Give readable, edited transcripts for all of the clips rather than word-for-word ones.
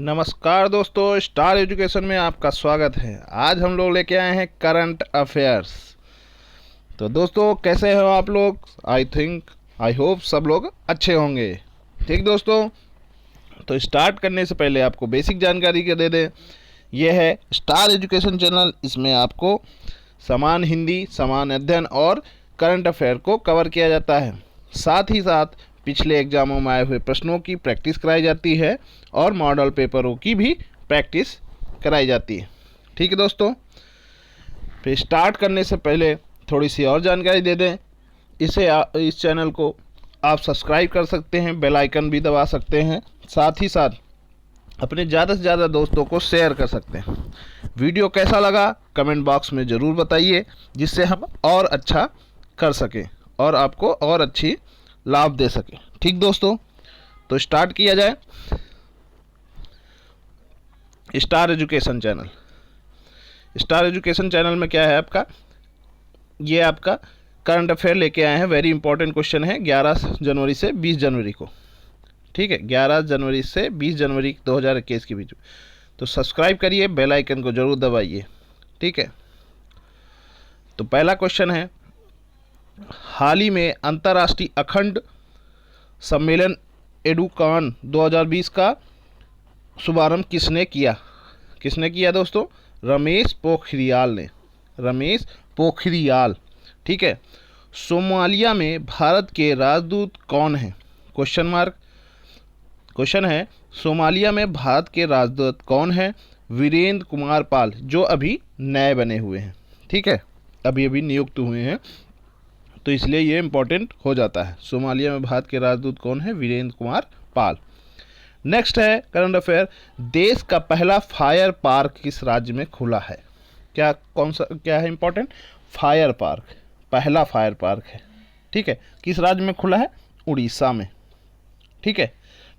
नमस्कार दोस्तों, star education में आपका स्वागत है। आज हम लोग लेके आए हैं करंट अफेयर्स। तो दोस्तों, कैसे हो आप लोग? आई होप सब लोग अच्छे होंगे। ठीक दोस्तों, तो स्टार्ट करने से पहले आपको बेसिक जानकारी के दे दें। यह है स्टार एजुकेशन चैनल। इसमें आपको समान हिंदी, समान अध्ययन और करंट अफेयर को कवर किया जाता है। साथ ही साथ पिछले एग्जामों में आए हुए प्रश्नों की प्रैक्टिस कराई जाती है और मॉडल पेपरों की भी प्रैक्टिस कराई जाती है। ठीक है दोस्तों, फिर स्टार्ट करने से पहले थोड़ी सी और जानकारी दे दें। इस चैनल को आप सब्सक्राइब कर सकते हैं, बेल आइकन भी दबा सकते हैं। साथ ही साथ अपने ज़्यादा से ज़्यादा दोस्तों को शेयर कर सकते हैं। वीडियो कैसा लगा कमेंट बॉक्स में ज़रूर बताइए, जिससे हम और अच्छा कर सकें और आपको और अच्छी लाभ दे सकें। ठीक दोस्तों, तो स्टार्ट किया जाए। स्टार एजुकेशन चैनल में क्या है आपका, ये आपका करंट अफेयर लेके आए हैं। वेरी इंपॉर्टेंट क्वेश्चन है 11 जनवरी से 20 जनवरी को। ठीक है, 11 जनवरी से 20 जनवरी 2021 के बीच में। तो सब्सक्राइब करिए, बेल आइकन को जरूर दबाइए। ठीक है, तो पहला क्वेश्चन है, हाल ही में अंतर्राष्ट्रीय अखंड सम्मेलन एडुकॉन 2020 का शुभारंभ किसने किया दोस्तों? रमेश पोखरियाल। ठीक है, सोमालिया में भारत के राजदूत कौन हैं? क्वेश्चन है, सोमालिया में भारत के राजदूत कौन हैं? वीरेंद्र कुमार पाल, जो अभी नए बने हुए हैं। ठीक है, अभी नियुक्त हुए हैं, तो इसलिए ये इंपॉर्टेंट हो जाता है। सोमालिया में भारत के राजदूत कौन है? वीरेंद्र कुमार पाल। नेक्स्ट है करंट अफेयर, देश का पहला फायर पार्क किस राज्य में खुला है? क्या है इंपॉर्टेंट? फायर पार्क, पहला फायर पार्क है। ठीक है, किस राज्य में खुला है? उड़ीसा में। ठीक है,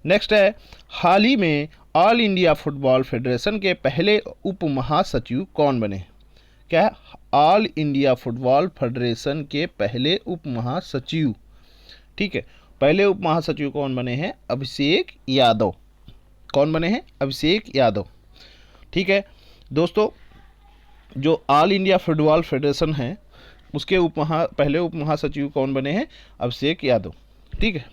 नेक्स्ट है, हाल ही में ऑल इंडिया फुटबॉल फेडरेशन के पहले उप महासचिव कौन बने? क्या है? ऑल इंडिया फुटबॉल फेडरेशन के पहले उप महासचिव। ठीक है, पहले उप महासचिव कौन बने हैं? अभिषेक यादव। कौन बने हैं? अभिषेक यादव। ठीक है दोस्तों, जो ऑल इंडिया फुटबॉल फेडरेशन है उसके पहले उप महासचिव कौन बने हैं? अभिषेक यादव। ठीक है,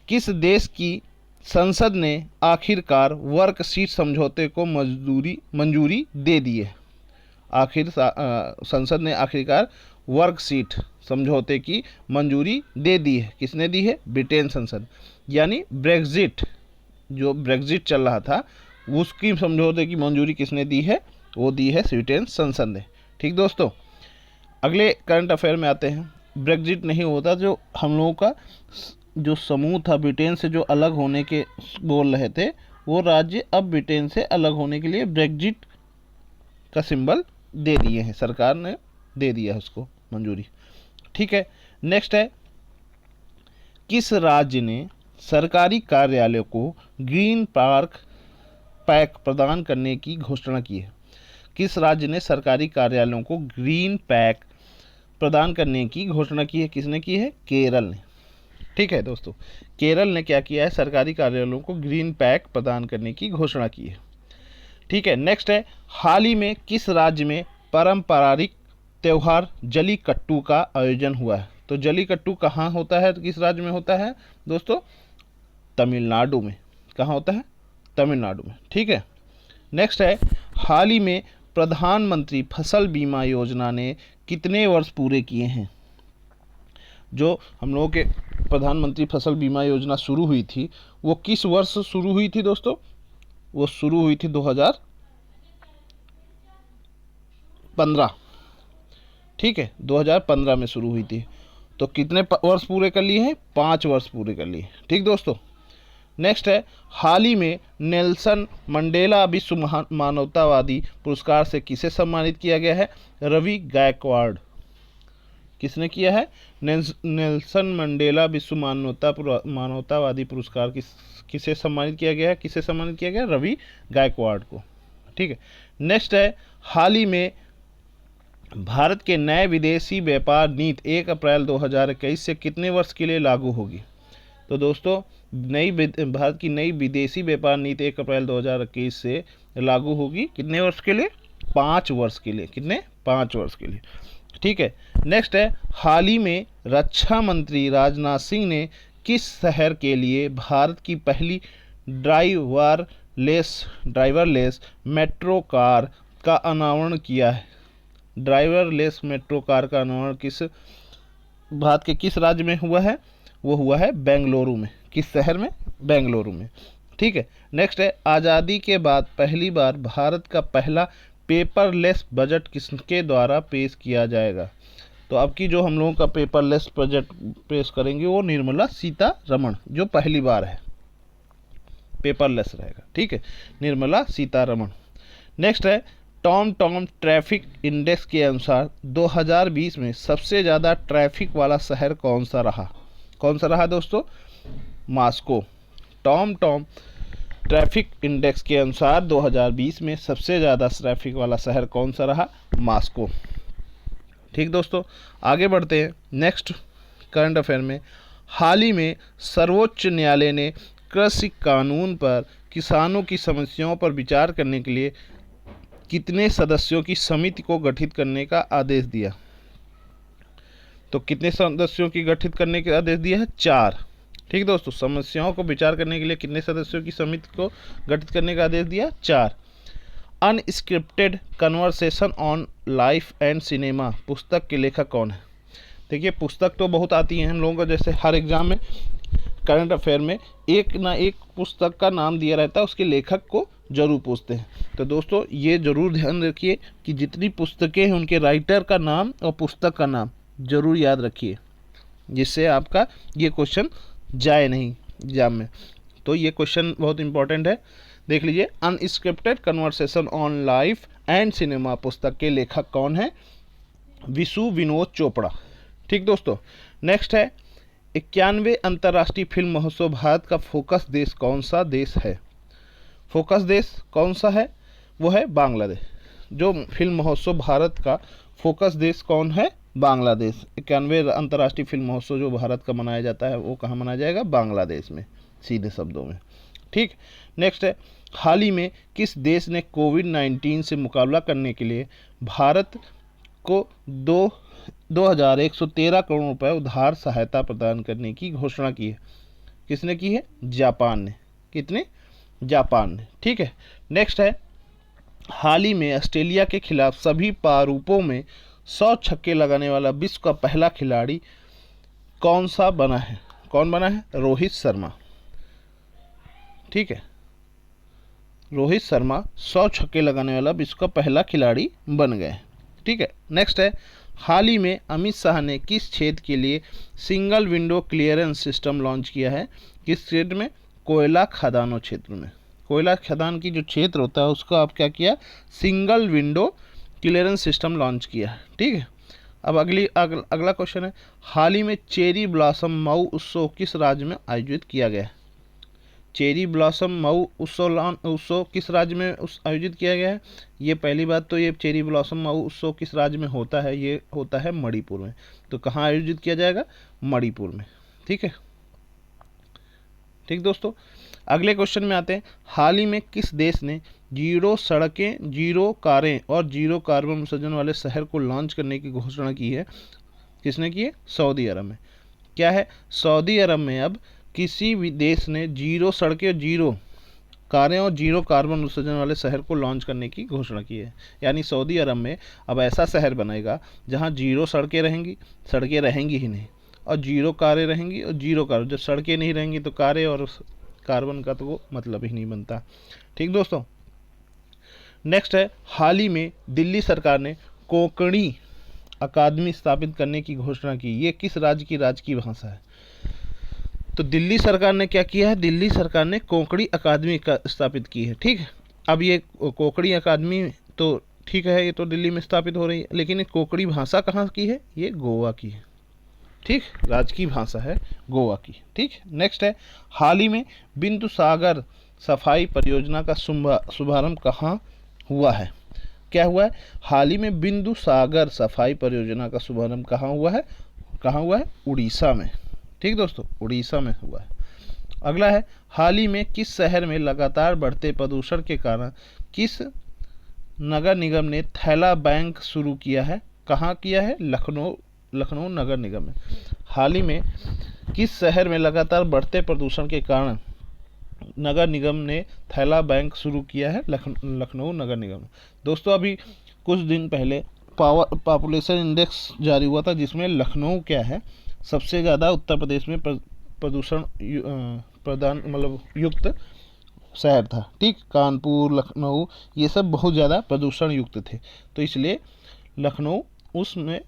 किस देश की संसद ने आखिरकार वर्कशीट समझौते को मंजूरी दे दी है? संसद ने आखिरकार वर्कशीट समझौते की मंजूरी दे दी है। किसने दी है? ब्रिटेन संसद। यानी ब्रेग्जिट, जो ब्रेग्जिट चल रहा था उसकी समझौते की मंजूरी किसने दी है? वो दी है ब्रिटेन संसद ने। ठीक दोस्तों, अगले करंट अफेयर में आते हैं। ब्रेग्जिट नहीं होता, जो हम लोगों का जो समूह था ब्रिटेन से जो अलग होने के बोल रहे थे, वो राज्य अब ब्रिटेन से अलग होने के लिए ब्रेग्जिट का सिंबल दे दिए हैं। सरकार ने दे दिया है उसको मंजूरी। ठीक है, नेक्स्ट है, किस राज्य ने सरकारी कार्यालयों को ग्रीन पैक प्रदान करने की घोषणा की है? किस राज्य ने सरकारी कार्यालयों को ग्रीन पैक प्रदान करने की घोषणा की है? किसने की है? केरल ने। ठीक है दोस्तों, केरल ने क्या किया है? सरकारी कार्यालयों को ग्रीन पैक प्रदान करने की घोषणा की है। ठीक है, नेक्स्ट है, हाल ही में किस राज्य में पारंपरिक त्यौहार जल्लीकट्टू का आयोजन हुआ है? तो जल्लीकट्टू कहाँ होता है? तो किस राज्य में होता है दोस्तों? तमिलनाडु में। कहाँ होता है? तमिलनाडु में। ठीक है, नेक्स्ट है, हाल ही में प्रधानमंत्री फसल बीमा योजना ने कितने वर्ष पूरे किए हैं? जो हम लोगों के प्रधानमंत्री फसल बीमा योजना शुरू हुई थी, वो किस वर्ष शुरू हुई थी दोस्तों? वो शुरू हुई थी 2015। ठीक है, 2015 में शुरू हुई थी। तो कितने वर्ष पूरे कर लिए हैं? 5 वर्ष पूरे कर लिए। ठीक दोस्तों, नेक्स्ट है, हाल ही में नेल्सन मंडेला विश्व मानवतावादी पुरस्कार से किसे सम्मानित किया गया है? रवि गायकवाड़। किसने किया है? नेल्सन मंडेला विश्व मानवतावादी पुरस्कार किसे सम्मानित किया गया है? किसे सम्मानित किया गया? रवि गायकवाड़ को। ठीक है, नेक्स्ट है, हाल ही में भारत के नए विदेशी व्यापार नीति 1 अप्रैल 2021 से कितने वर्ष के लिए लागू होगी? तो दोस्तों भारत की नई विदेशी व्यापार नीति 1 अप्रैल 2021 से लागू होगी। कितने वर्ष के लिए? 5 वर्ष के लिए। कितने? 5 वर्ष के लिए। ठीक है। नेक्स्ट है, हाल ही में रक्षा मंत्री राजनाथ सिंह ने किस शहर के लिए भारत की पहली ड्राइवरलेस मेट्रो कार का अनावरण किया है? ड्राइवरलेस मेट्रो कार का अनावरण भारत के किस राज्य में हुआ है? वो हुआ है बेंगलुरु में। किस शहर में? बेंगलुरु में। ठीक है। नेक्स्ट है, आज़ादी के बाद पहली बार भारत का पहला पेपरलेस बजट किसके द्वारा पेश किया जाएगा? तो अब की जो हम लोगों का पेपरलेस बजट पेश करेंगे वो निर्मला सीतारमण, जो पहली बार है पेपरलेस रहेगा। ठीक है, निर्मला सीतारमण। नेक्स्ट है, टॉम ट्रैफिक इंडेक्स के अनुसार 2020 में सबसे ज़्यादा ट्रैफिक वाला शहर कौन सा रहा? कौन सा रहा दोस्तों? मॉस्को। टॉम ट्रैफिक इंडेक्स के अनुसार 2020 में सबसे ज़्यादा ट्रैफिक वाला शहर कौन सा रहा? मॉस्को। ठीक दोस्तों, आगे बढ़ते हैं। नेक्स्ट करंट अफेयर में, हाल ही में सर्वोच्च न्यायालय ने कृषि कानून पर किसानों की समस्याओं पर विचार करने के लिए कितने सदस्यों की समिति को गठित करने का आदेश दिया? तो कितने सदस्यों की गठित करने का आदेश दिया है? 4। ठीक दोस्तों, समस्याओं को विचार करने के लिए कितने सदस्यों की समिति को गठित करने का आदेश दिया? 4। Unscripted conversation on life and cinema पुस्तक के लेखक कौन है? देखिए, पुस्तक तो बहुत आती हैं हम लोगों को, जैसे हर एग्जाम में करंट अफेयर में एक ना एक पुस्तक का नाम दिया रहता है, उसके लेखक को जरूर पूछते हैं। तो दोस्तों ये जरूर ध्यान रखिए कि जितनी पुस्तकें हैं उनके राइटर का नाम और पुस्तक का नाम जरूर याद रखिए, जिससे आपका ये क्वेश्चन जाए नहीं एग्जाम में। तो ये क्वेश्चन बहुत इंपॉर्टेंट है, देख लीजिए। Unscripted conversation on life and cinema पुस्तक के लेखक कौन है? विशु विनोद चोपड़ा। ठीक दोस्तों, नेक्स्ट है, 91वें अंतर्राष्ट्रीय फिल्म महोत्सव भारत का फोकस देश कौन सा देश है? फोकस देश कौन सा है? वो है बांग्लादेश। जो फिल्म महोत्सव भारत का फोकस देश कौन है? बांग्लादेश। 91वें अंतर्राष्ट्रीय फिल्म महोत्सव जो भारत का मनाया जाता है वो कहाँ मनाया जाएगा? बांग्लादेश में, सीधे शब्दों में। ठीक। नेक्स्ट है, हाल ही में किस देश ने कोविड-19 से मुकाबला करने के लिए भारत को 2113 करोड़ रुपए उधार सहायता प्रदान करने की घोषणा की है? किसने की है? जापान ने। कितने? जापान ने। ठीक है। नेक्स्ट है, हाल ही में ऑस्ट्रेलिया के खिलाफ सभी प्रारूपों में 100 छक्के लगाने वाला विश्व का पहला खिलाड़ी कौन सा बना है? कौन बना है? रोहित शर्मा। ठीक है, रोहित शर्मा 100 छक्के लगाने वाला विश्व का पहला खिलाड़ी बन गए। ठीक है। नेक्स्ट है, हाल ही में अमित शाह ने किस क्षेत्र के लिए single window clearance system launch किया है? किस क्षेत्र में? कोयला खदानों क्षेत्र में। कोयला खदान की जो क्षेत्र होता है उसका आप क्या किया? Single window clearance system launch किया है। ठीक है। अब अगला क्वेश्चन है, हाल ही में चेरी ब्लॉसम मऊ उत्सव किस राज्य में आयोजित किया गया है? चेरी ब्लॉसम मऊ उत्सव किस राज्य में आयोजित किया गया है? ये पहली बात तो, ये चेरी ब्लॉसम मऊ उत्सव किस राज्य में होता है? ये होता है मणिपुर में। तो कहाँ आयोजित किया जाएगा? मणिपुर में। ठीक है। ठीक दोस्तों, अगले क्वेश्चन में आते हैं, हाल ही में किस देश ने जीरो सड़कें, जीरो कारें और जीरो कार्बन उत्सर्जन वाले शहर को लॉन्च करने की घोषणा की है? किसने की है? सऊदी अरब में। क्या है? सऊदी अरब में अब किसी भी देश ने जीरो सड़कें, जीरो कारें और जीरो कार्बन उत्सर्जन वाले शहर को लॉन्च करने की घोषणा की है। यानी सऊदी अरब में अब ऐसा शहर बनेगा जहां जीरो सड़कें रहेंगी ही नहीं, और जीरो कारें रहेंगी और जीरो कार, जब सड़कें नहीं रहेंगी तो कारें और कार्बन का तो मतलब ही नहीं बनता। ठीक दोस्तों, नेक्स्ट है, हाल ही में दिल्ली सरकार ने कोंकणी अकादमी स्थापित करने की घोषणा की। ये किस राज्य की राजकीय भाषा है? तो दिल्ली सरकार ने क्या किया है? दिल्ली सरकार ने कोंकणी अकादमी का स्थापित की है। ठीक है। अब ये कोंकणी अकादमी तो ठीक है, ये तो दिल्ली में स्थापित हो रही है, लेकिन ये कोंकणी भाषा कहाँ की है? ये गोवा की है। ठीक, राजकीय भाषा है गोवा की। ठीक। नेक्स्ट है, हाल ही में बिंदु सागर सफाई परियोजना का शुभारंभ कहाँ हुआ है? क्या हुआ है? हाल ही में बिंदु सागर सफाई परियोजना का शुभारंभ कहाँ हुआ है? उड़ीसा में। ठीक दोस्तों, उड़ीसा में हुआ है। अगला है, हाल ही में किस शहर में लगातार बढ़ते प्रदूषण के कारण किस नगर निगम ने थैला बैंक शुरू किया है? कहाँ किया है? लखनऊ नगर निगम में। हाल ही में किस शहर में लगातार बढ़ते प्रदूषण के कारण नगर निगम ने थैला बैंक शुरू किया है? लखनऊ नगर निगम। दोस्तों अभी कुछ दिन पहले पॉपुलेशन इंडेक्स जारी हुआ था, जिसमें लखनऊ क्या है, सबसे ज़्यादा उत्तर प्रदेश में प्रदूषण प्रदान मतलब युक्त शहर था। ठीक, कानपुर, लखनऊ, ये सब बहुत ज़्यादा प्रदूषण युक्त थे, तो इसलिए लखनऊ उसमें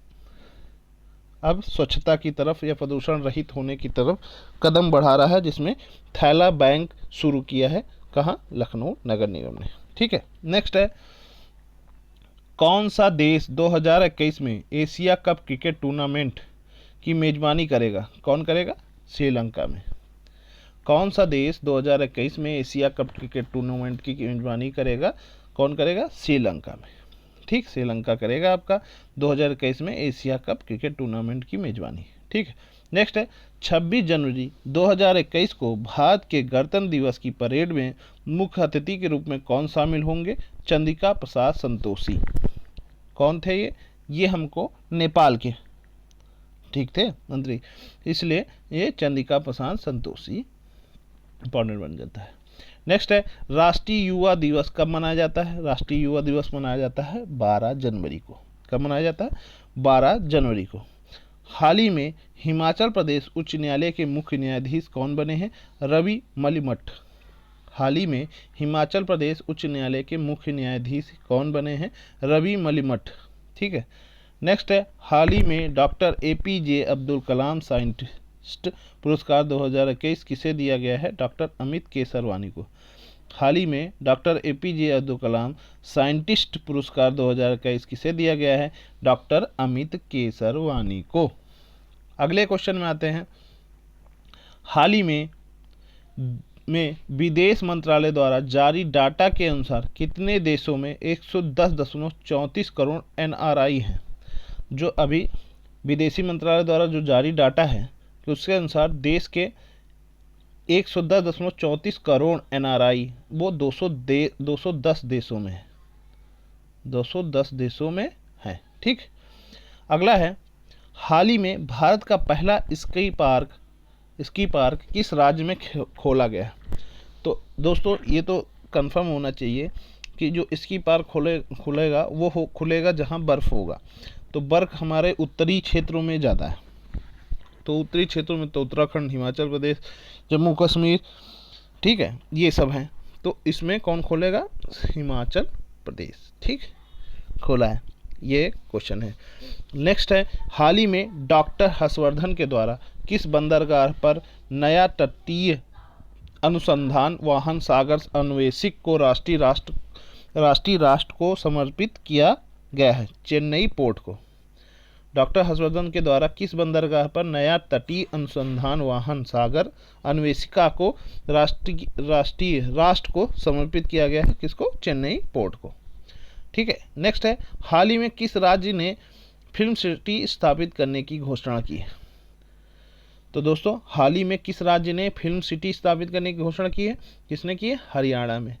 अब स्वच्छता की तरफ या प्रदूषण रहित होने की तरफ कदम बढ़ा रहा है, जिसमें थैला बैंक शुरू किया है। कहाँ? लखनऊ नगर निगम ने। ठीक है, नेक्स्ट है, कौन सा देश 2021 में एशिया कप क्रिकेट टूर्नामेंट की मेजबानी करेगा? कौन करेगा? श्रीलंका में। कौन सा देश 2021 में एशिया कप क्रिकेट टूर्नामेंट की मेजबानी करेगा? कौन करेगा? श्रीलंका में। ठीक, श्रीलंका करेगा आपका 2021 में एशिया कप क्रिकेट टूर्नामेंट की मेजबानी। ठीक है, नेक्स्ट है, 26 जनवरी 2021 को भारत के गणतंत्र दिवस की परेड में मुख्य अतिथि के रूप में कौन शामिल होंगे? चंद्रिका प्रसाद संतोषी। कौन थे ये? ये हमको नेपाल के ठीक थे मंत्री, इसलिए ये चंद्रिका प्रसाद संतोषी इंपॉर्टेंट बन जाता है। नेक्स्ट है, राष्ट्रीय युवा दिवस कब मनाया जाता है? राष्ट्रीय युवा दिवस मनाया जाता है 12 जनवरी को। कब मनाया जाता है? 12 जनवरी को। हाल ही में हिमाचल प्रदेश उच्च न्यायालय के मुख्य न्यायाधीश कौन बने हैं? रवि मलिमठ। हाल ही में हिमाचल प्रदेश उच्च न्यायालय के मुख्य न्यायाधीश कौन बने हैं? रवि मलिमठ। ठीक है, नेक्स्ट है, हाल ही में doctor APJ Abdul Kalam scientist पुरस्कार 2021 किसे दिया गया है? डॉक्टर अमित केसरवानी को। हाल ही में doctor APJ Abdul Kalam scientist पुरस्कार 2021 किसे दिया गया है? डॉक्टर अमित केसरवानी को। अगले क्वेश्चन में आते हैं, हाल ही में विदेश मंत्रालय द्वारा जारी डाटा के अनुसार कितने देशों में 110.34 करोड़ NRI हैं? जो अभी विदेशी मंत्रालय द्वारा जो जारी डाटा है कि उसके अनुसार देश के 110.34 करोड़ NRI वो 210 देशों में है। 210 देशों में है। ठीक, अगला है, हाल ही में भारत का पहला स्की पार्क किस राज्य में खोला गया? तो दोस्तों ये तो कंफर्म होना चाहिए कि जो स्की पार्क खुलेगा वो खुलेगा जहाँ बर्फ़ होगा। तो बर्फ़ हमारे उत्तरी क्षेत्रों में ज़्यादा है, तो उत्तरी क्षेत्रों में तो उत्तराखंड, हिमाचल प्रदेश, जम्मू कश्मीर, ठीक है, ये सब हैं। तो इसमें कौन खोलेगा? हिमाचल प्रदेश। ठीक, खोला है, ये क्वेश्चन है। नेक्स्ट है, हाल ही में डॉक्टर हर्षवर्धन के द्वारा किस बंदरगाह पर नया तटीय अनुसंधान वाहन सागर अन्वेषक को राष्ट्रीय राष्ट्र को समर्पित किया गया है? चेन्नई पोर्ट को। डॉक्टर हर्षवर्धन के द्वारा किस बंदरगाह पर नया तटीय अनुसंधान वाहन सागर अन्वेषिका को राष्ट्र को समर्पित किया गया है? किसको? चेन्नई पोर्ट को। ठीक है, नेक्स्ट है, हाल ही में किस राज्य ने फिल्म सिटी स्थापित करने की घोषणा की है? तो दोस्तों हाल ही में किस राज्य ने फिल्म सिटी स्थापित करने की घोषणा की है? किसने की है? हरियाणा में।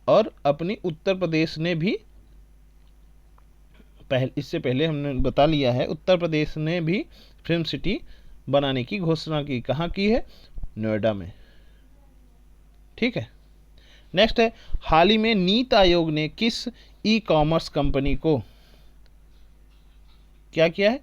और अपनी उत्तर प्रदेश ने भी इससे पहले हमने बता लिया है, उत्तर प्रदेश ने भी फिल्म सिटी बनाने की घोषणा की। कहाँ की है? नोएडा में। ठीक है, नेक्स्ट है, हाल ही में नीति आयोग ने किस ई-कॉमर्स कंपनी को क्या किया है?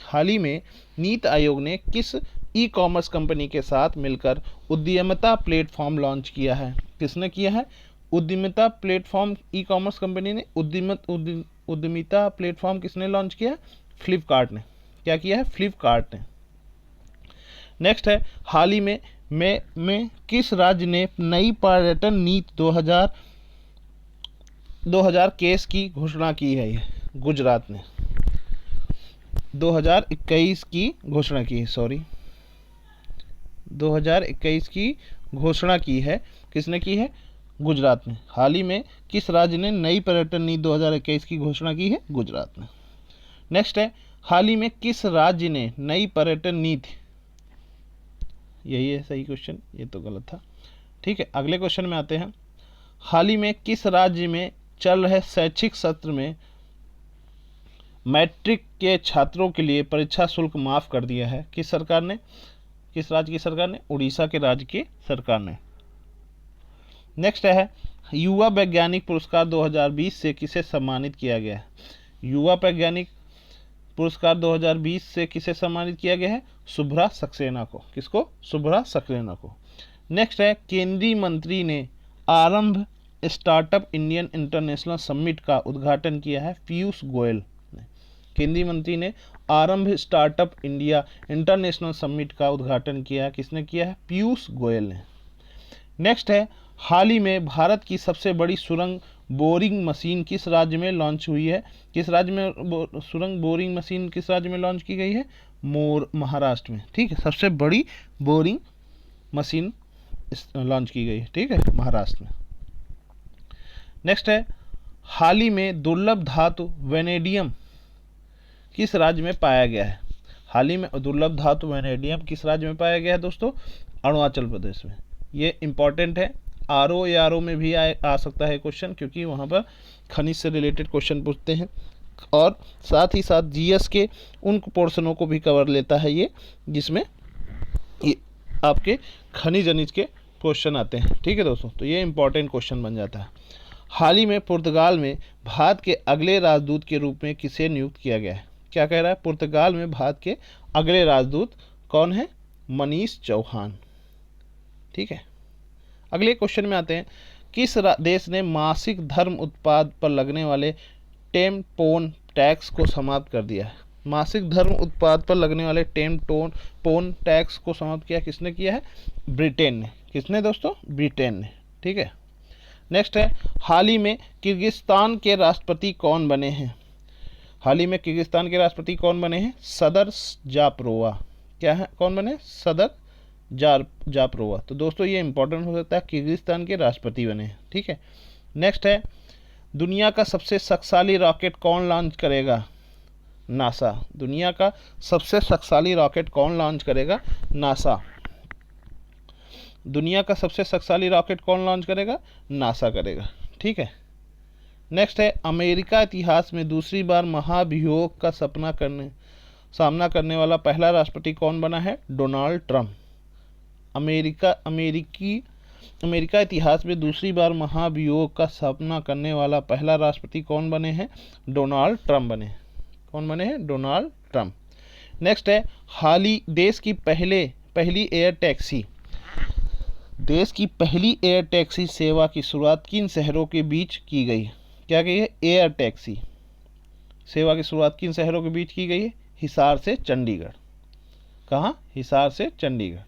हाल ही में नीति आयोग ने किस ई-कॉमर्स कंपनी के साथ मिलकर उद्यमिता प्लेटफॉर्म लॉन्च किया है? किसने किया है? उद्यमिता प्लेटफॉर्म ई-कॉमर्स कंपनी ने उद्यमिता प्लेटफॉर्म किसने लॉन्च किया? फ्लिपकार्ट ने। क्या किया है? फ्लिपकार्ट ने। नेक्स्ट है, हाल ही में किस राज्य ने नई पर्यटन नीति 2021 की घोषणा की है? गुजरात ने 2021 की घोषणा की है, 2021 की घोषणा की है। किसने की है? गुजरात ने। हाल ही में किस राज्य ने नई पर्यटन नीति 2021 की घोषणा की है? गुजरात ने। नेक्स्ट है, हाल ही में किस राज्य ने नई पर्यटन नीति यही है सही क्वेश्चन, ये तो गलत था। ठीक है, अगले क्वेश्चन में आते हैं। हाल ही में किस राज्य में चल रहे शैक्षिक सत्र में मैट्रिक के छात्रों के लिए परीक्षा शुल्क माफ कर दिया है? किस सरकार ने, किस राज्य की सरकार ने? उड़ीसा के राज्य की सरकार ने। नेक्स्ट है, युवा वैज्ञानिक पुरस्कार 2020 से किसे सम्मानित किया गया है? युवा वैज्ञानिक पुरस्कार 2020 से किसे सम्मानित किया गया है? शुभ्रा सक्सेना को। किसको? शुभ्रा सक्सेना को। नेक्स्ट है, केंद्रीय मंत्री ने आरंभ स्टार्टअप इंडियन इंटरनेशनल समिट का उद्घाटन किया है? पीयूष गोयल ने। केंद्रीय मंत्री ने आरंभ स्टार्टअप इंडिया इंटरनेशनल समिट का उद्घाटन किया है? किसने किया है? पीयूष गोयल ने। नेक्स्ट है, हाल ही में भारत की सबसे बड़ी सुरंग बोरिंग मशीन किस राज्य में लॉन्च हुई है? किस राज्य में सुरंग बोरिंग मशीन किस राज्य में लॉन्च की गई है? महाराष्ट्र में। ठीक है, सबसे बड़ी बोरिंग मशीन लॉन्च की गई है, ठीक है, महाराष्ट्र में। नेक्स्ट है, हाल ही में दुर्लभ धातु वेनेडियम किस राज्य में पाया गया है? हाल ही में दुर्लभ धातु वेनेडियम किस राज्य में पाया गया है दोस्तों? अरुणाचल प्रदेश में। ये इंपॉर्टेंट है, आरओ या आरओ में भी आ सकता है क्वेश्चन, क्योंकि वहाँ पर खनिज से रिलेटेड क्वेश्चन पूछते हैं, और साथ ही साथ जीएस के उन पोर्शनों को भी कवर लेता है ये, जिसमें ये आपके खनिज अनिज के क्वेश्चन आते हैं। ठीक है दोस्तों, तो ये इंपॉर्टेंट क्वेश्चन बन जाता है। हाल ही में पुर्तगाल में भारत के अगले राजदूत के रूप में किसे नियुक्त किया गया है? क्या कह रहा है? पुर्तगाल में भारत के अगले राजदूत कौन है? मनीष चौहान। ठीक है, अगले क्वेश्चन में आते हैं। किस देश ने मासिक धर्म उत्पाद पर लगने वाले टेम्पोन टैक्स को समाप्त कर दिया है? मासिक धर्म उत्पाद पर लगने वाले टेम्पोन टैक्स को समाप्त किया, किसने किया है? ब्रिटेन ने। किसने दोस्तों? ब्रिटेन ने। ठीक है, नेक्स्ट है, हाल ही में किर्गिस्तान के राष्ट्रपति कौन बने हैं? हाल ही में किर्गिस्तान के राष्ट्रपति कौन बने हैं? सदर जापरोवा। क्या है? कौन बने? सदर जापरोवा। तो दोस्तों ये इंपॉर्टेंट हो सकता है, किर्गिस्तान के राष्ट्रपति बने हैं। ठीक है, नेक्स्ट है, दुनिया का सबसे शक्तिशाली रॉकेट कौन लॉन्च करेगा? नासा। दुनिया का सबसे शक्तिशाली रॉकेट कौन लॉन्च करेगा? नासा। दुनिया का सबसे शक्तिशाली रॉकेट कौन लॉन्च करेगा? नासा करेगा। ठीक है, नेक्स्ट है, अमेरिका इतिहास में दूसरी बार महाभियोग का सामना करने वाला पहला राष्ट्रपति कौन बना है? Donald Trump. अमेरिका इतिहास में दूसरी बार महाभियोग का सामना करने वाला पहला राष्ट्रपति कौन बने हैं? डोनाल्ड ट्रंप बने। कौन बने हैं? Donald Trump. नेक्स्ट है, हाल ही देश की पहली एयर टैक्सी सेवा की शुरुआत किन शहरों के बीच की गई? क्या कही है? एयर टैक्सी सेवा की शुरुआत किन शहरों के बीच की गई है? हिसार से चंडीगढ़। कहाँ? हिसार से चंडीगढ़।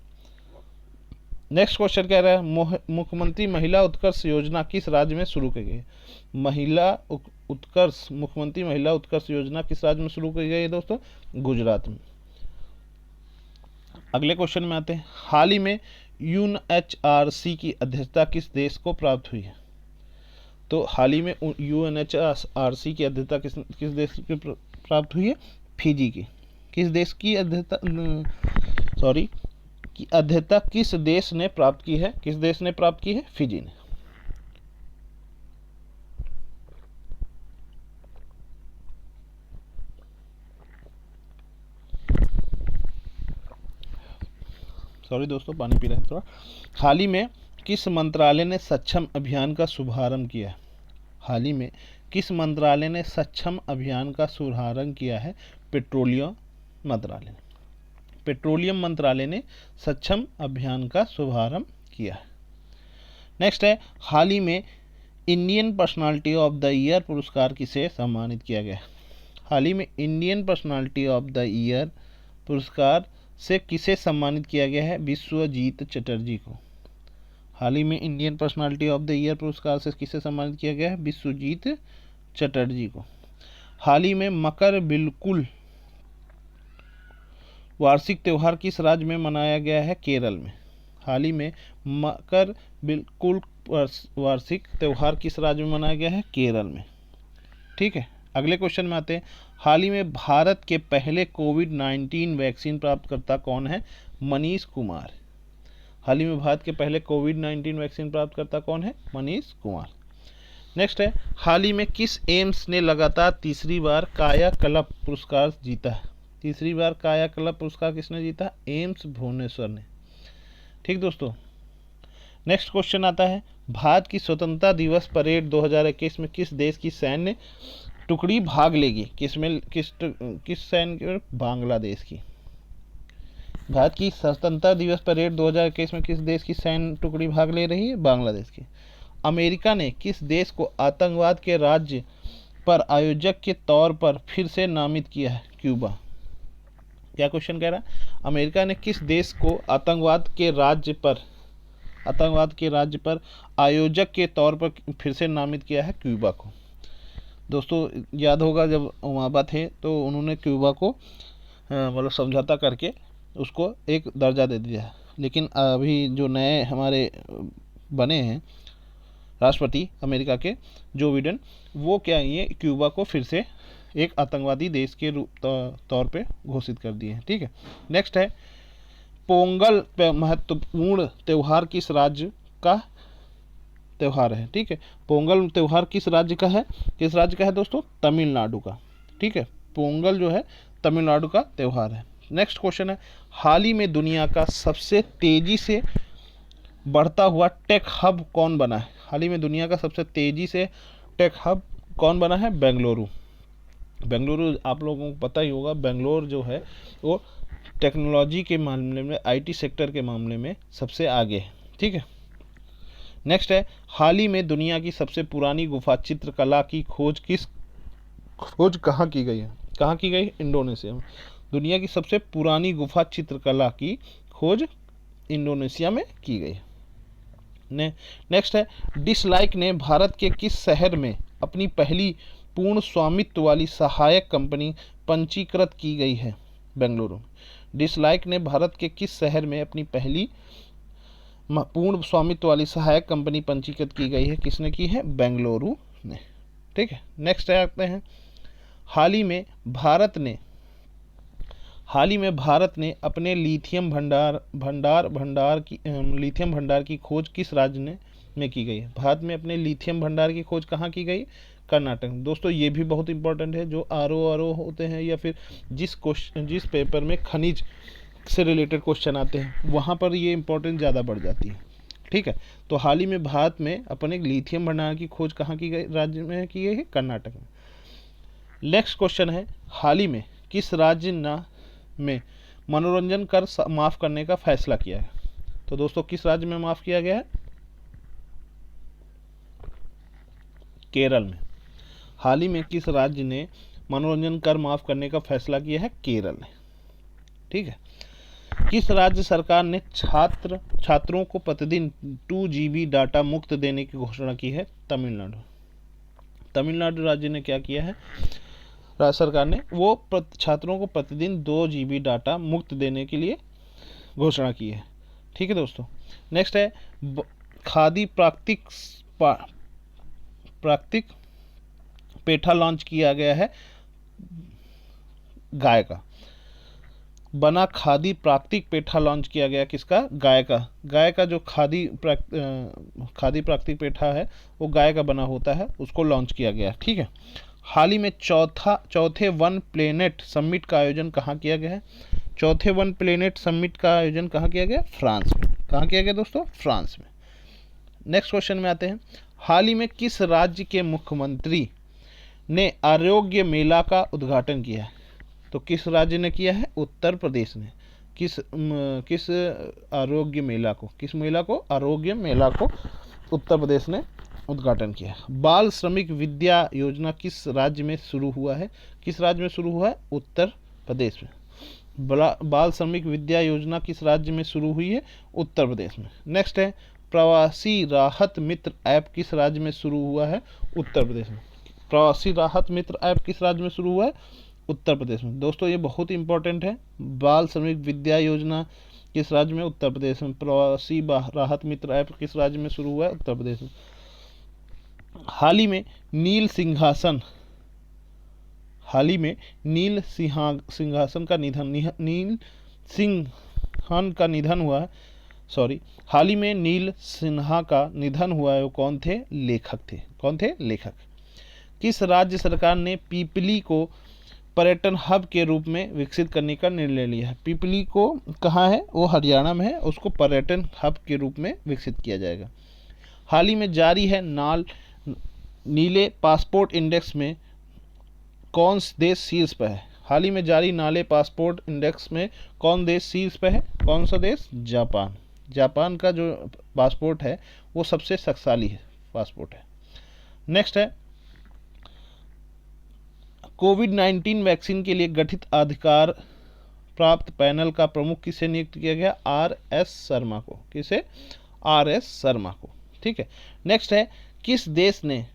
नेक्स्ट क्वेश्चन कह रहा है, मुख्यमंत्री महिला उत्कर्ष योजना किस राज्य में शुरू की गई? मुख्यमंत्री महिला उत्कर्ष योजना किस राज्य में शुरू की गई है दोस्तों? गुजरात में। अगले क्वेश्चन में आते हैं, हाल ही में यूएनएचआरसी की अध्यक्षता किस देश को प्राप्त हुई है? तो हाल ही में यूएनएचआरसी की अध्यक्षता किस देश की प्राप्त हुई है? फिजी की। किस देश की अध्यक्षता किस देश ने प्राप्त की है? किस देश ने प्राप्त की है? फिजी ने। सॉरी दोस्तों, पानी पी रहे हैं थोड़ा। हाल ही में किस मंत्रालय ने सक्षम अभियान का शुभारंभ किया है? हाल ही में किस मंत्रालय ने सक्षम अभियान का शुभारंभ किया है? पेट्रोलियम मंत्रालय ने। पेट्रोलियम मंत्रालय ने सक्षम अभियान का शुभारंभ किया है। नेक्स्ट है, हाल ही में Indian personality of the year पुरस्कार किसे सम्मानित किया गया? हाल ही में Indian personality of the year पुरस्कार से किसे सम्मानित किया गया है? विश्वजीत चटर्जी को। हाल ही में Indian personality of the year पुरस्कार से किसे सम्मानित किया गया है? विश्वजीत चटर्जी को। हाल ही में मकर बिल्कुल वार्षिक त्यौहार किस राज्य में मनाया गया है? केरल में। हाल ही में मकर बिल्कुल वार्षिक त्यौहार किस राज्य में मनाया गया है? केरल में। ठीक है, अगले क्वेश्चन में आते हैं, हाल ही में भारत के पहले कोविड-19 वैक्सीन प्राप्तकर्ता कौन है? मनीष कुमार। हाल ही में भारत के पहले कोविड-19 वैक्सीन प्राप्तकर्ता कौन है? मनीष कुमार। नेक्स्ट है, हाल ही में किस एम्स ने लगातार तीसरी बार कायाकल्प पुरस्कार जीता है? तीसरी बार कायाकल्प पुरस्कार किसने जीता? एम्स भुवनेश्वर ने। ठीक दोस्तों, नेक्स्ट क्वेश्चन आता है, भारत की स्वतंत्रता दिवस परेड 2021 में किस देश की सैन्य टुकड़ी भाग लेगी? किस सैन्य? बांग्लादेश की। भारत की स्वतंत्रता दिवस परेड 2021 में किस देश की सैन्य टुकड़ी भाग ले रही है? बांग्लादेश की। अमेरिका ने किस देश को आतंकवाद के राज्य पर आयोजक के तौर पर फिर से नामित किया है? क्यूबा। क्या क्वेश्चन कह रहा है? अमेरिका ने किस देश को आतंकवाद के राज्य पर आयोजक के तौर पर फिर से नामित किया है? क्यूबा को। दोस्तों याद होगा जब ओबामा थे तो उन्होंने क्यूबा को मतलब समझौता करके उसको एक दर्जा दे दिया है, लेकिन अभी जो नए हमारे बने हैं राष्ट्रपति अमेरिका के, जो बिडेन, वो क्या ये क्यूबा को फिर से एक आतंकवादी देश के रूप तौर पे घोषित कर दिए हैं। ठीक है, नेक्स्ट है, पोंगल महत्वपूर्ण त्यौहार किस राज्य का त्यौहार है? ठीक है, पोंगल त्यौहार किस राज्य का है? किस राज्य का है दोस्तों? तमिलनाडु का। ठीक है, पोंगल जो है तमिलनाडु का त्यौहार है। नेक्स्ट क्वेश्चन है, हाल ही में दुनिया का सबसे तेजी से बढ़ता हुआ टेक हब कौन बना है? हाल ही में दुनिया का सबसे तेजी से टेक हब कौन बना है? बेंगलुरु। बेंगलुरु आप लोगों को पता ही होगा, बेंगलोर जो है वो टेक्नोलॉजी के मामले में, आईटी सेक्टर के मामले में सबसे आगे है। ठीक है, नेक्स्ट है, हाल ही में दुनिया की सबसे पुरानी गुफा चित्रकला की खोज कहाँ की गई है? कहाँ की गई? इंडोनेशिया में। दुनिया की सबसे पुरानी गुफा चित्रकला की खोज इंडोनेशिया में की गई है। नेक्स्ट है, डिसलाइक ने भारत के किस शहर में अपनी पहली पूर्ण स्वामित्व वाली सहायक कंपनी पंजीकृत की गई है? बेंगलुरु। डिसलाइक ने भारत के किस शहर में अपनी पहली पूर्ण स्वामित्व वाली सहायक कंपनी पंजीकृत की गई है? किसने की है? बेंगलुरु ने। ठीक है, नेक्स्ट आते हैं, हाल ही में भारत ने अपने लिथियम भंडार की खोज किस राज्य में की गई है? भारत में अपने लिथियम भंडार की खोज कहाँ की गई? कर्नाटक। दोस्तों ये भी बहुत इंपॉर्टेंट है, जो आरओ होते हैं या फिर जिस पेपर में खनिज से रिलेटेड क्वेश्चन आते हैं वहाँ पर ये इंपॉर्टेंस ज़्यादा बढ़ जाती है। ठीक है, तो हाल ही में भारत में अपने लिथियम भंडार की खोज कहाँ की गई? राज्य में की गई है? कर्नाटक में। नेक्स्ट क्वेश्चन है, हाल ही में किस राज्य में मनोरंजन कर माफ़ करने का फैसला किया है? तो दोस्तों किस राज्य में माफ़ किया गया है? केरल में। हाल ही में किस राज्य ने मनोरंजन कर माफ़ करने का फैसला किया है? केरल ने। ठीक है, किस राज्य सरकार ने छात्रों को प्रतिदिन 2 GB डाटा मुक्त देने की घोषणा की है? तमिलनाडु। तमिलनाडु राज्य ने क्या किया है? राज्य सरकार ने वो छात्रों को प्रतिदिन 2 GB डाटा मुक्त देने के लिए घोषणा की है। ठीक है दोस्तों, नेक्स्ट है, खादी प्राकृतिक पेठा लॉन्च किया गया है गाय का। बना खादी प्राकृतिक पेठा लॉन्च किया गया किसका? गाय का जो खादी प्राकृतिक पेठा है वो गाय का बना होता है, उसको लॉन्च किया गया। ठीक है, हाल ही में चौथे वन प्लेनेट समिट का आयोजन कहाँ किया गया है? चौथे वन प्लेनेट समिट का आयोजन कहाँ किया गया? फ्रांस में। कहाँ किया गया दोस्तों? फ्रांस में। नेक्स्ट क्वेश्चन में आते हैं, हाल ही में किस राज्य के मुख्यमंत्री ने आरोग्य मेला का उद्घाटन किया है? तो किस राज्य ने किया है? उत्तर प्रदेश ने। किस आरोग्य मेला को? आरोग्य मेला को उत्तर प्रदेश ने उद्घाटन किया। बाल श्रमिक विद्या योजना किस राज्य में शुरू हुआ है? किस राज्य में शुरू हुआ है? उत्तर प्रदेश में। बाल श्रमिक विद्या योजना किस राज्य में शुरू हुई है? उत्तर प्रदेश में। नेक्स्ट है, प्रवासी राहत मित्र ऐप किस राज्य में शुरू हुआ है? उत्तर प्रदेश में। प्रवासी राहत मित्र ऐप किस राज्य में शुरू हुआ है? उत्तर प्रदेश में। दोस्तों ये बहुत इंपॉर्टेंट है, बाल श्रमिक विद्या योजना किस राज्य में? उत्तर प्रदेश में। प्रवासी राहत मित्र ऐप किस राज्य में शुरू हुआ है? उत्तर प्रदेश में। हाल ही में नील सिंहासन का निधन हुआ है, सॉरी, हाल ही में नील सिन्हा का निधन हुआ है, वो कौन थे? लेखक थे। कौन थे? लेखक। किस राज्य सरकार ने पीपली को पर्यटन हब के रूप में विकसित करने का निर्णय लिया है? पीपली को कहाँ है? वो हरियाणा में है, उसको पर्यटन हब के रूप में विकसित किया जाएगा। हाल ही में जारी है नीले पासपोर्ट इंडेक्स में कौन देश शीर्ष पर है? हाल ही में जारी नाले पासपोर्ट इंडेक्स में कौन देश शीर्ष पर है? कौन सा देश? जापान। जापान का जो पासपोर्ट है वो सबसे शक्तिशाली है पासपोर्ट है। नेक्स्ट है, कोविड-19 वैक्सीन के लिए गठित अधिकार प्राप्त पैनल का प्रमुख किसे नियुक्त किया गया? आर.एस. शर्मा को। किसे? आर.एस. शर्मा को। ठीक है। नेक्स्ट है, किस देश ने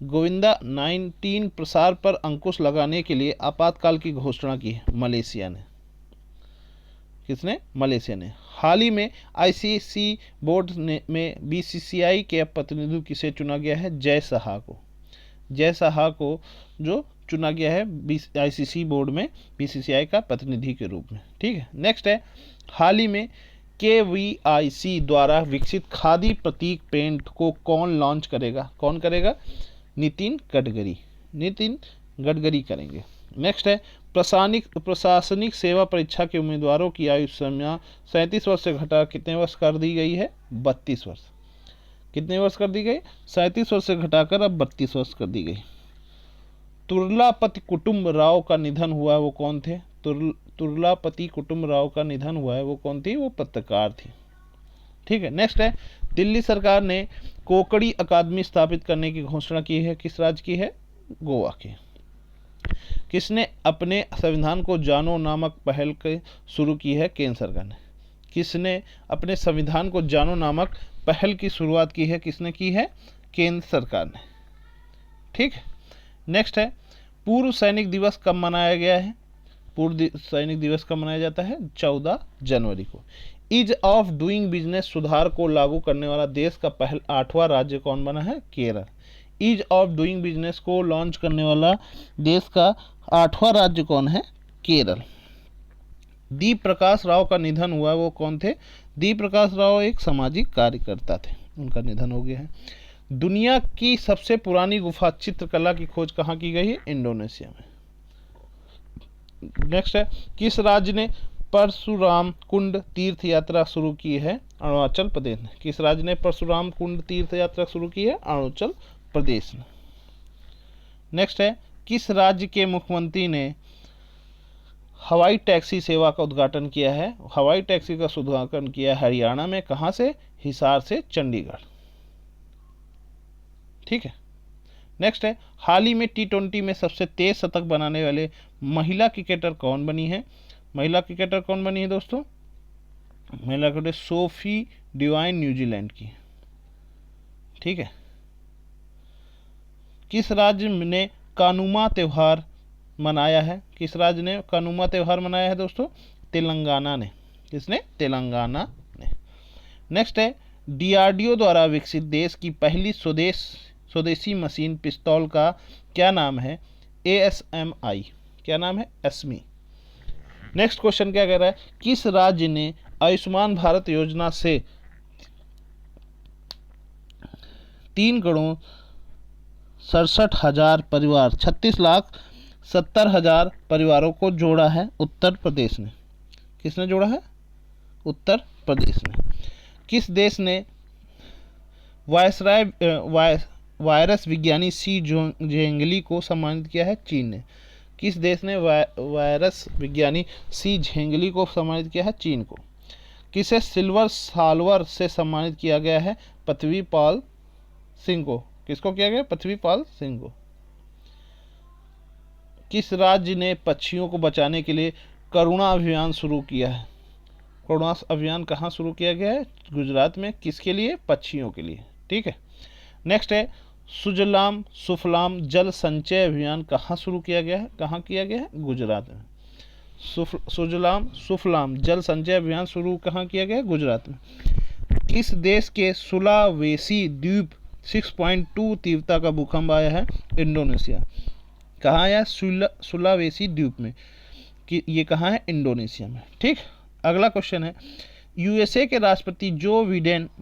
कोविड-19 प्रसार पर अंकुश लगाने के लिए आपातकाल की घोषणा की है? मलेशिया ने। किसने? मलेशिया ने। हाल ही में आईसीसी बोर्ड में बीसीसीआई के प्रतिनिधि किसे चुना गया है? जय साहा को। जय साहा को जो चुना गया है आईसीसी बोर्ड में बीसीसीआई का प्रतिनिधि के रूप में। ठीक है। नेक्स्ट है, हाल ही में केवीआईसी द्वारा विकसित खादी प्रतीक पेंट को कौन लॉन्च करेगा? कौन करेगा? नितिन गडकरी। नितिन गडकरी करेंगे। नेक्स्ट है, प्रशासनिक सेवा परीक्षा के उम्मीदवारों की आयु सीमा 37 वर्ष से घटा कितने वर्ष कर दी गई है? 32 वर्ष। कितने वर्ष कर दी गई? 37 वर्ष से घटाकर अब 32 वर्ष कर दी गई। तुर्लापति कुटुंब राव का निधन हुआ है, वो कौन थे? तुर्लापति कुटुंब राव का निधन हुआ है, वो कौन थी? वो पत्रकार थी। ठीक है। नेक्स्ट है, दिल्ली सरकार ने कोकड़ी अकादमी स्थापित करने की घोषणा की है, किस राज्य की है? गोवा की। किसने अपने संविधान को जानो नामक पहल के शुरू की है? केंद्र सरकार ने। किसने अपने संविधान को जानो नामक पहल की शुरुआत की है? किसने की है? केंद्र सरकार ने। ठीक है। नेक्स्ट है, पूर्व सैनिक दिवस कब मनाया गया है? पूर्व सैनिक दिवस कब मनाया जाता है? 14 जनवरी को। ईज ऑफ डूइंग बिजनेस सुधार को लागू करने वाला देश का 8वां राज्य कौन बना है? Kerala. Ease of doing business को लॉन्च करने वाला देश का 8वां राज्य कौन है? केरल। दीप प्रकाश राव का निधन हुआ, वो कौन थे? दीप प्रकाश राव एक सामाजिक कार्यकर्ता थे, उनका निधन हो गया है। दुनिया की सबसे पुरानी गुफा चित्रकला की खोज कहाँ की गई है? इंडोनेशिया में। नेक्स्ट है, किस राज्य ने परशुराम कुंड तीर्थ यात्रा शुरू की है? अरुणाचल प्रदेश ने। किस राज्य ने परशुराम कुंड तीर्थ यात्रा शुरू की है? अरुणाचल प्रदेश ने। नेक्स्ट है, किस राज्य के मुख्यमंत्री ने हवाई टैक्सी सेवा का उद्घाटन किया है? हवाई टैक्सी का उद्घाटन किया है हरियाणा में। कहाँ से? हिसार से चंडीगढ़। ठीक है। नेक्स्ट है, हाल ही में T20 में सबसे तेज शतक बनाने वाले महिला क्रिकेटर कौन बनी है? महिला क्रिकेटर कौन बनी है दोस्तों? महिला क्रिकेटर सोफी डिवाइन, न्यूजीलैंड की। ठीक है। किस राज्य ने कानुमा त्यौहार मनाया है? किस राज्य ने कानुमा त्यौहार मनाया है दोस्तों? तेलंगाना ने। किसने? तेलंगाना ने। नेक्स्ट है, DRDO द्वारा विकसित देश की पहली स्वदेशी मशीन पिस्तौल का क्या नाम है? ASMI। क्या नाम है? एस्मी। नेक्स्ट क्वेश्चन क्या कह रहा है? किस राज्य ने आयुष्मान भारत योजना से 3,67,000 परिवार 36,70,000 परिवारों को जोड़ा है? उत्तर प्रदेश ने। किसने जोड़ा है? उत्तर प्रदेश ने। किस देश ने वायरस विज्ञानी सी झेंगली को सम्मानित किया है? चीन ने। किस देश ने वायरस विज्ञानी सी झेंगली को सम्मानित किया है? चीन को। किसे सिल्वर साल्वर से सम्मानित किया गया है? पृथ्वीपाल सिंह को। किसको किया गया? पृथ्वीपाल सिंह को। किस राज्य ने पक्षियों को बचाने के लिए करुणा अभियान शुरू किया है? करुणा अभियान कहाँ शुरू किया गया है? गुजरात में। किसके लिए? पक्षियों के लिए। ठीक है। नेक्स्ट है, सुजलाम सुफलाम जल संचय अभियान कहाँ शुरू किया गया है? कहाँ किया गया है? गुजरात में। सुजलाम सुफलाम जल संचय अभियान शुरू कहाँ किया गया है? गुजरात में। किस देश के सुलावेसी द्वीप 6.2 तीव्रता का भूकंप आया है? इंडोनेशिया। कहाँ आया? सुलावेसी द्वीप में। कि ये कहाँ है? इंडोनेशिया में। ठीक। अगला क्वेश्चन है, यूएसए के राष्ट्रपति जो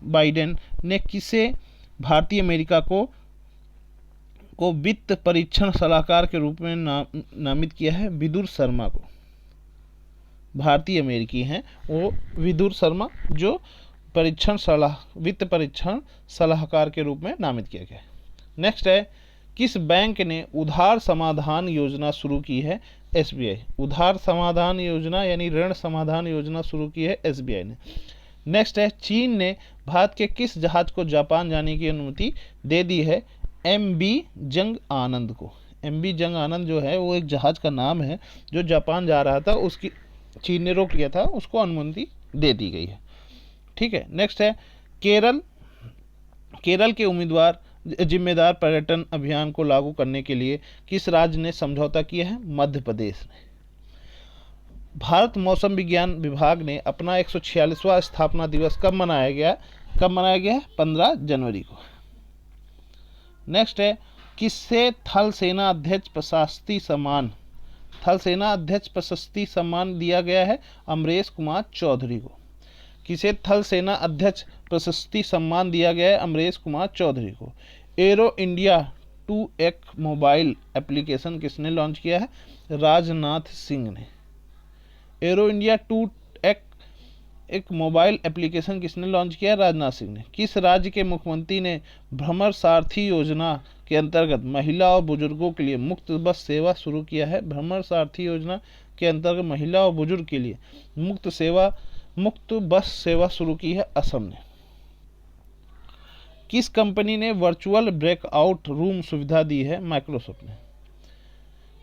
बाइडेन ने किसे भारतीय अमेरिका को वित्त परीक्षण सलाहकार के रूप में नामित किया है? विदुर शर्मा को। भारतीय अमेरिकी हैं वो विदुर शर्मा, जो वित्त परीक्षण सलाहकार के रूप में नामित किया गया है। नेक्स्ट है, किस बैंक ने उधार समाधान योजना शुरू की है? एसबीआई। उधार समाधान योजना यानी ऋण समाधान योजना शुरू की है एसबीआई ने। नेक्स्ट है, चीन ने भारत के किस जहाज को जापान जाने की अनुमति दे दी है? एमबी जंग आनंद को। एमबी जंग आनंद जो है वो एक जहाज का नाम है जो जापान जा रहा था, उसकी चीन ने रोक लिया था, उसको अनुमति दे दी गई है। ठीक है। नेक्स्ट है, केरल के जिम्मेदार पर्यटन अभियान को लागू करने के लिए किस राज्य ने समझौता किया है? मध्य प्रदेश ने। भारत मौसम विज्ञान विभाग ने अपना 146वां स्थापना दिवस कब मनाया गया है? 15 जनवरी को। नेक्स्ट है, किससे थल सेना अध्यक्ष प्रशस्ति सम्मान दिया गया है? अमरेश कुमार चौधरी को। किसे थल सेना अध्यक्ष प्रशस्ति सम्मान दिया गया है? अमरेश कुमार चौधरी को। एरो इंडिया 2 मोबाइल एप्लीकेशन किसने लॉन्च किया है? राजनाथ सिंह ने। एरो इंडिया 2 एक मोबाइल एप्लीकेशन किसने लॉन्च किया? राजनाथ सिंह ने। किस राज्य के मुख्यमंत्री ने भ्रमर सारथी योजना के अंतर्गत महिला और बुजुर्गों के लिए मुफ्त बस सेवा शुरू किया है? भ्रमर सारथी योजना के अंतर्गत महिला और बुजुर्ग के लिए मुफ्त बस सेवा शुरू की है असम ने। किस कंपनी ने वर्चुअल ब्रेकआउट रूम सुविधा दी है? माइक्रोसॉफ्ट ने।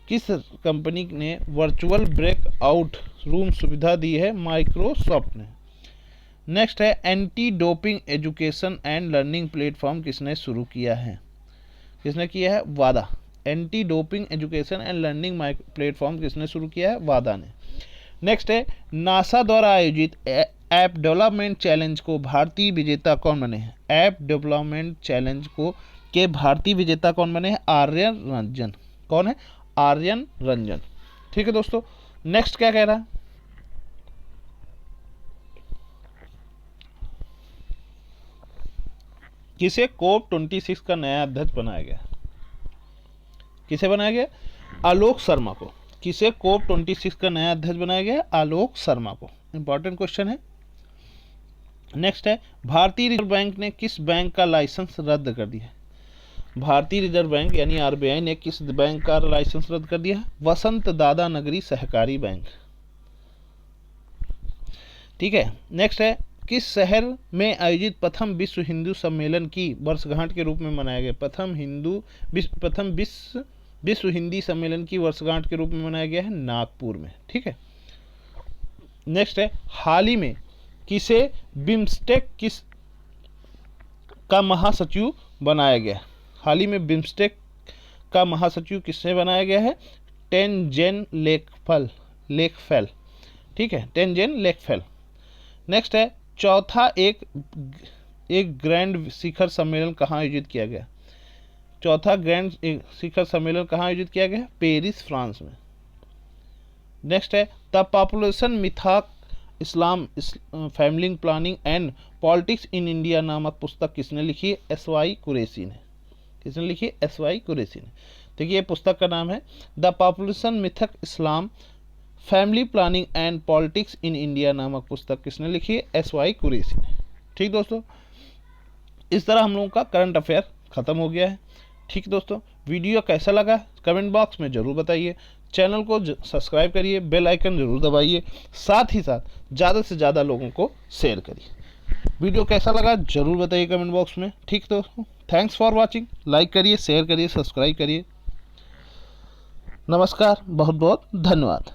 किस कंपनी ने वर्चुअल ब्रेकआउट रूम सुविधा दी है? माइक्रोसॉफ्ट ने। नेक्स्ट है, anti doping education and learning platform किसने शुरू किया है? किसने किया है? वादा। Anti doping education and learning platform किसने शुरू किया है? वादा ने। नेक्स्ट है, नासा द्वारा आयोजित ऐप डेवलपमेंट चैलेंज को भारतीय विजेता कौन बने हैं? ऐप डेवलपमेंट चैलेंज के भारतीय विजेता कौन बने हैं? आर्यन रंजन। कौन है? आर्यन रंजन। ठीक है दोस्तों। नेक्स्ट क्या कह रहा है? किसे कोप 26 का नया अध्यक्ष बनाया गया? किसे बनाया गया? आलोक शर्मा को। किसे कोप 26 का नया अध्यक्ष बनाया गया? आलोक शर्मा को। इंपॉर्टेंट क्वेश्चन है। नेक्स्ट है, भारतीय रिजर्व बैंक ने किस बैंक का लाइसेंस रद्द कर दिया? भारतीय रिजर्व बैंक यानी आरबीआई ने किस बैंक का लाइसेंस रद्द कर दिया? वसंत दादा नगरी सहकारी बैंक। ठीक है। नेक्स्ट है, किस शहर में आयोजित प्रथम विश्व हिंदू सम्मेलन की वर्षगांठ के रूप में मनाया गया? प्रथम विश्व हिंदी सम्मेलन की वर्षगांठ के रूप में मनाया गया है नागपुर में। ठीक है। नेक्स्ट है, हाल ही में किसे बिम्स्टेक का महासचिव बनाया गया? हाल ही में बिम्स्टेक का महासचिव किसने बनाया गया है? टेनजेन लेकफेल। ठीक है, टेनजेन लेकफेल। नेक्स्ट है, चौथा एक ग्रैंड शिखर सम्मेलन कहाँ आयोजित किया गया? चौथा ग्रैंड शिखर सम्मेलन कहाँ आयोजित किया गया? पेरिस, फ्रांस में। नेक्स्ट है, the population myth Islam family planning and politics in India नामक पुस्तक किसने लिखी है? एसवाई कुरैशी ने। किसने लिखी? एसवाई कुरैशी ने। देखिए, पुस्तक का नाम है the population myth Islam family planning and politics in India नामक पुस्तक किसने लिखी है? एसवाई कुरैशी ने। ठीक दोस्तों, इस तरह हम लोगों का करंट अफेयर खत्म हो गया है। ठीक दोस्तों, वीडियो कैसा लगा कमेंट बॉक्स में ज़रूर बताइए। चैनल को सब्सक्राइब करिए, बेल आइकन ज़रूर दबाइए, साथ ही साथ ज़्यादा से ज़्यादा लोगों को शेयर करिए। वीडियो कैसा लगा ज़रूर बताइए कमेंट बॉक्स में। ठीक दोस्तों, थैंक्स फॉर वॉचिंग। लाइक करिए, शेयर करिए, सब्सक्राइब करिए। नमस्कार, बहुत बहुत धन्यवाद।